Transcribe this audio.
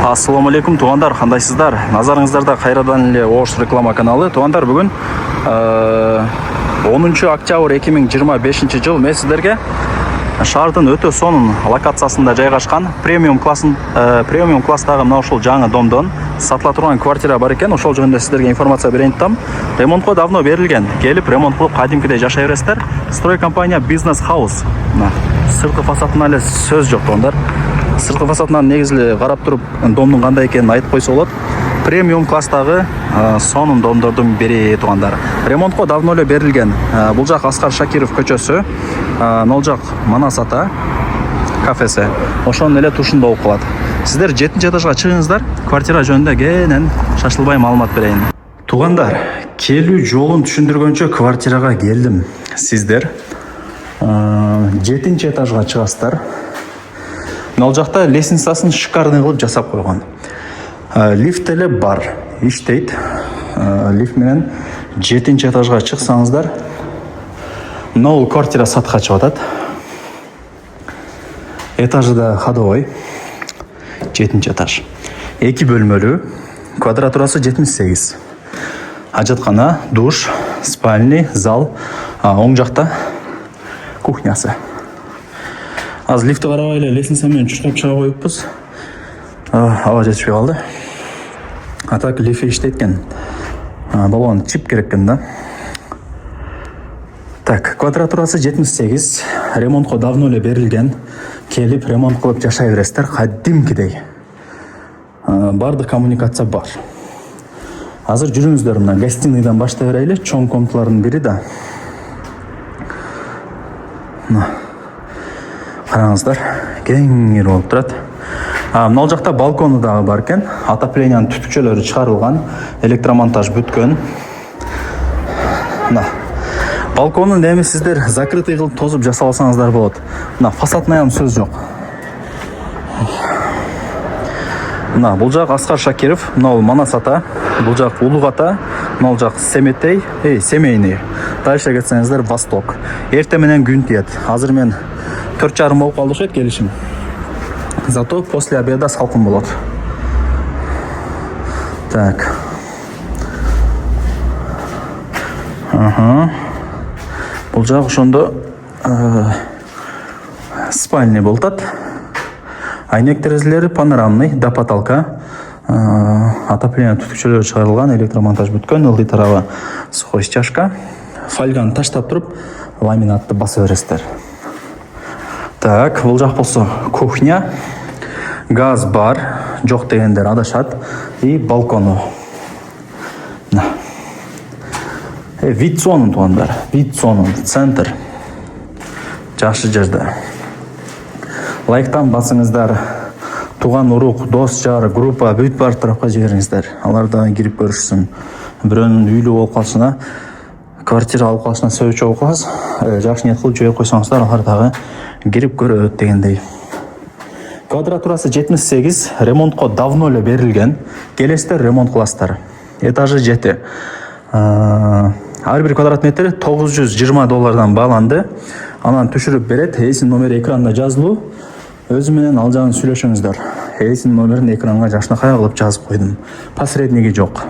Ассаламу алейкум, туғандар, қандайсыздар? Назарыңыздарда қайрадан еле Ош реклама каналы. Туғандар, бүгін 10 октябрь 2025 жыл мен сіздерге шаһардың өте сонын локациясында жайғашқан премиум класстағы мына ошол жаңы домдон сатыла турган квартира бар екен. Ошол жөнүндө сіздерге информация берейин атам. Ремонтко давно берилген. Келип ремонт кылып кадимкидей жашай бересиздер. Строй компания Бизнес Хаус. Сырткы фасадына эле сөз жок, туғандар. Сырткы фасадынан негизли карап туруп домдун кандай экенин айтып койсо болот. Премиум класстагы сонун домдордун бири, тугандар. Ремонтко давно эле берилген. Бул жак Аскар Шакиров көчөсү, могул жак Манас ата кафеси. Ошонун эле тушунда болуп калат. Сиздер 7-нчи этажга чыгыңыздар. Квартира жөнүндө кенен шашылбай маалымат берейин. Тугандар, келүү жолун түшүндүргөнчө квартирага келдим. Сиздер 7-нчи этажга чыгасыздар. Мына жакта лестницасын шикарный кылып жасап койгон. Лифт эле бар, иштейт. Лифт менен 7-нчи этажга чыксаңыздар, мына бул квартира сатка чыгып атат. Этажы да ходовой. 7-нчи этаж. 2 бөлмөлүү, квадратурасы 78. Ажаткана, душ, спальный, зал, оң жакта кухнясы. Аз лифті қарабай эле лестница менен чуркап чыга коюппуз. Аба жетишпей калды. А так лифт иштейт экен. Балон чип керек экен да. Так, квадратурасы 78. Ремонтко давно эле берилген. Келип ремонт кылып жашай бересиздер, кадимкидей. Бардык коммуникация бар. Азыр жүрүңүздөр, мына гостиныйдан баштай берели, чоң комнаталардын бири да. Караңыздар, кеңири болуп турат. Мына жакта балкону дагы бар экен. Отоплениянын түтүкчөлөрү чыгарылган, электромонтаж бүткөн. Мына балконун эми сиздер закрытый кылып тосуп жасап алсаңыздар болот. Мына фасадына ham сөз жок. Мына бул жак Аскар Шакиров, мына Манас ата, бул жак Улук ата, мына жак Семетей, семейный. Дальше кетсеңиздер Восток. Эрте менен күн тиет. Азыр мен 4:30 болуп калды окшойт келишим. Зато после обеда салкын болот. Так. Бул жак ошондо спальный болтат. Айнек терезелери панорамный, до потолка. Отопление түтүкчөлөрү чыгарылган, электромонтаж бүткөн, ылдый тарабы сухой стяжка. Фольганы таштап туруп, ламинатты баса бересиздер. Так, бул жак болсо кухня. Газ бар, жок дегендер адашат. И балкону. Вид сонун, тугандар. Вид сонун, центр. Жакшы жерде. Лайктан басыңыздар. Туган урук, дос, жар, группа бүт бар тарапка жибериңиздер. Алар да кирип көрүшсүн. Бирөөнүн үйлүү болуп калышына, квартира алып калышына сөбүчө болуп калабыз. Жакшы ниет кылып жиберип койсоңуздар, алар дагы кирип көрөт дегендей. Квадратурасы 78, ремонтко давно эле берилген. Келесиздер ремонт кыласыздар. Этажы 7. Ар бир квадрат метри $920 бааланды. Анан түшүрүп берет. Эсин номери экранда жазылуу. Өзү менен алжагын сүйлөшүңүздөр. Эсин номерин экранга жакшынакай кылып жазып койдум. Посредниги жок.